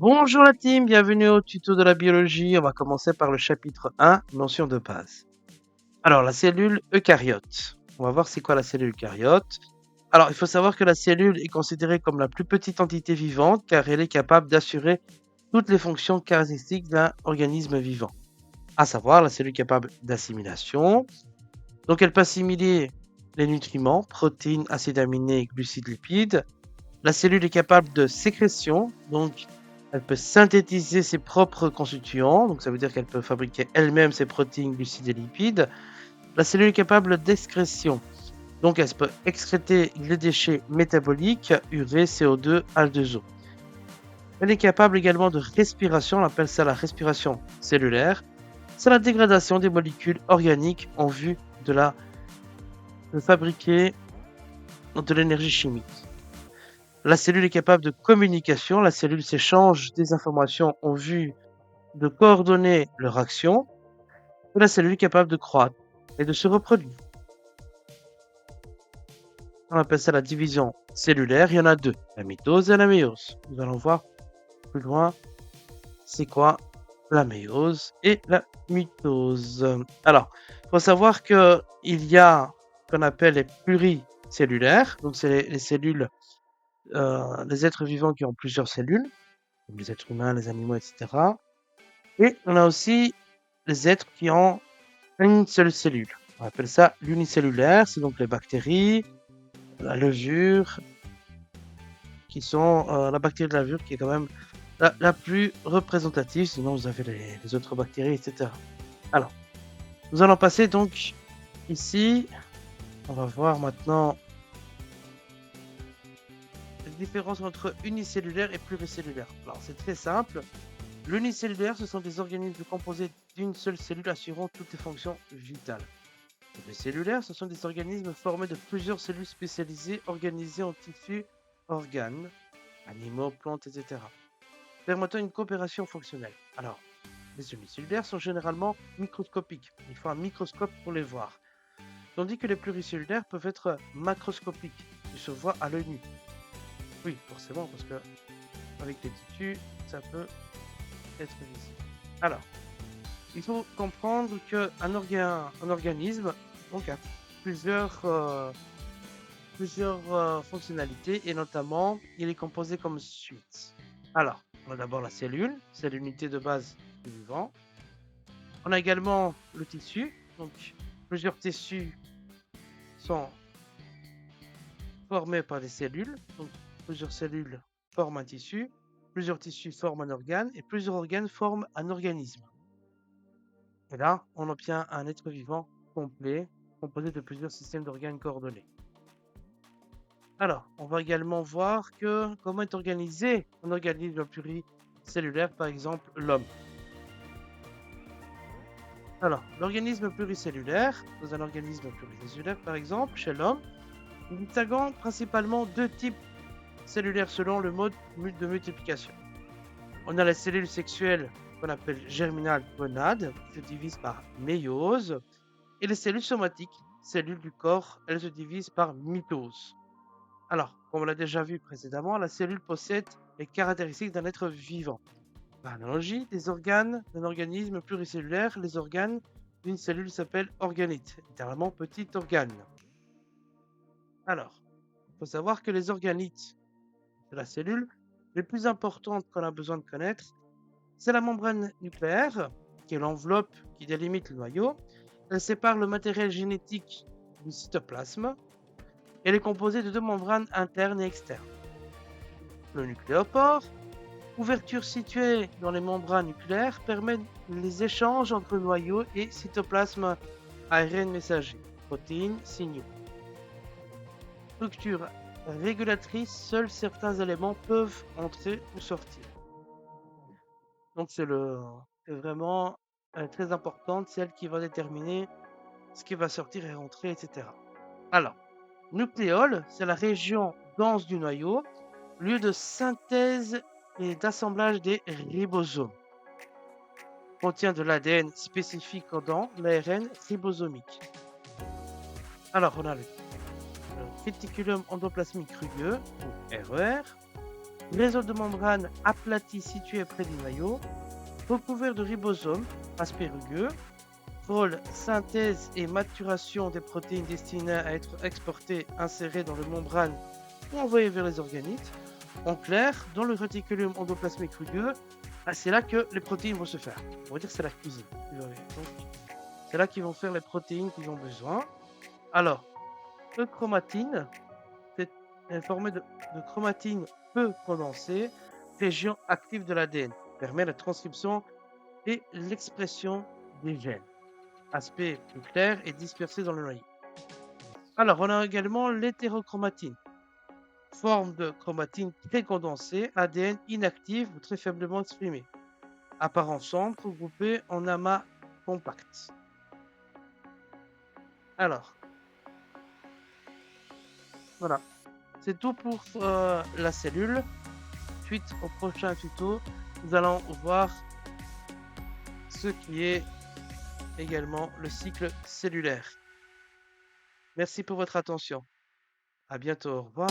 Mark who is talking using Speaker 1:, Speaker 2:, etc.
Speaker 1: Bonjour la team, bienvenue au tuto de la biologie. On va commencer par le chapitre 1, notion de base. Alors, la cellule eucaryote. On va voir c'est quoi la cellule eucaryote. Alors, il faut savoir que la cellule est considérée comme la plus petite entité vivante car elle est capable d'assurer toutes les fonctions caractéristiques d'un organisme vivant. À savoir, la cellule capable d'assimilation. Donc, elle peut assimiler les nutriments, protéines, acides aminés, glucides, lipides. La cellule est capable de sécrétion, donc elle peut synthétiser ses propres constituants, donc ça veut dire qu'elle peut fabriquer elle-même ses protéines, glucides et lipides. La cellule est capable d'excrétion, donc elle peut excréter les déchets métaboliques, urée, CO2, H2O. Elle est capable également de respiration, on appelle ça la respiration cellulaire. C'est la dégradation des molécules organiques en vue de fabriquer de l'énergie chimique. La cellule est capable de communication, la cellule s'échange des informations en vue de coordonner leur action, et la cellule est capable de croître et de se reproduire. On appelle ça la division cellulaire, il y en a deux, la mitose et la méiose. Nous allons voir plus loin c'est quoi la méiose et la mitose. Alors, il faut savoir qu'il y a ce qu'on appelle les pluricellulaires, donc c'est les cellules, les êtres vivants qui ont plusieurs cellules, comme les êtres humains, les animaux, etc. Et on a aussi les êtres qui ont une seule cellule. On appelle ça l'unicellulaire, c'est donc les bactéries, la levure, qui sont la bactérie de la levure qui est quand même la plus représentative, sinon vous avez les autres bactéries, etc. Alors, nous allons passer donc ici, on va voir maintenant la différence entre unicellulaire et pluricellulaire. Alors, c'est très simple. L'unicellulaire, ce sont des organismes composés d'une seule cellule assurant toutes les fonctions vitales. Les cellulaires, ce sont des organismes formés de plusieurs cellules spécialisées organisées en tissus, organes, animaux, plantes, etc., permettant une coopération fonctionnelle. Alors, les unicellulaires sont généralement microscopiques. Il faut un microscope pour les voir. Tandis que les pluricellulaires peuvent être macroscopiques. Ils se voient à l'œil nu. Oui, forcément, parce que avec les tissus, ça peut être visible. Alors, il faut comprendre qu'un organisme donc, a plusieurs fonctionnalités et notamment il est composé comme suit. Alors, on a d'abord la cellule, c'est l'unité de base du vivant. On a également le tissu, donc plusieurs tissus sont formés par des cellules, donc plusieurs cellules forment un tissu, plusieurs tissus forment un organe et plusieurs organes forment un organisme. Et là, on obtient un être vivant complet, composé de plusieurs systèmes d'organes coordonnés. Alors, on va également voir comment est organisé un organisme pluricellulaire, par exemple l'homme. Alors, l'organisme pluricellulaire, dans un organisme pluricellulaire, par exemple, chez l'homme, nous distinguons principalement deux types cellulaires selon le mode de multiplication. On a la cellule sexuelle qu'on appelle germinale gonade, qui se divise par méiose, et les cellules somatiques, cellules du corps, elles se divisent par mitose. Alors, comme on l'a déjà vu précédemment, la cellule possède les caractéristiques d'un être vivant. Par analogie, des organes d'un organisme pluricellulaire, les organes d'une cellule s'appellent organites, littéralement petit organe. Alors, il faut savoir que les organites de la cellule, les plus importantes qu'on a besoin de connaître, c'est la membrane nucléaire, qui est l'enveloppe qui délimite le noyau. Elle sépare le matériel génétique du cytoplasme. Elle est composée de deux membranes internes et externes. Le nucléopore, ouverture située dans les membranes nucléaires, permet les échanges entre noyau et cytoplasme ARN messager, protéines, signaux. Structure régulatrice, seuls certains éléments peuvent entrer ou sortir. Donc c'est vraiment très importante, celle qui va déterminer ce qui va sortir et rentrer, etc. Alors, nucléole, c'est la région dense du noyau, lieu de synthèse et d'assemblage des ribosomes. Contient de l'ADN spécifique codant l'ARN ribosomique. Alors, on a le réticulum endoplasmique rugueux, ou RER. Réseau de membrane aplati situé près du noyau. Recouvert de ribosomes, aspect rugueux. Rôle synthèse et maturation des protéines destinées à être exportées, insérées dans le membrane ou envoyées vers les organites. En clair, dans le réticulum endoplasmique rugueux, c'est là que les protéines vont se faire. On va dire que c'est la cuisine. Donc, c'est là qu'ils vont faire les protéines qu'ils ont besoin. Alors, chromatine, c'est formé de chromatine peu condensée, région active de l'ADN, permet la transcription et l'expression des gènes. Aspect plus clair et dispersé dans le noyau. Alors, on a également l'hétérochromatine, forme de chromatine très condensée, ADN inactif ou très faiblement exprimé. Apparence sombre, regroupée en amas compacts. Alors, voilà. C'est tout pour la cellule. Suite au prochain tuto, nous allons voir ce qui est également le cycle cellulaire. Merci pour votre attention. À bientôt. Au revoir.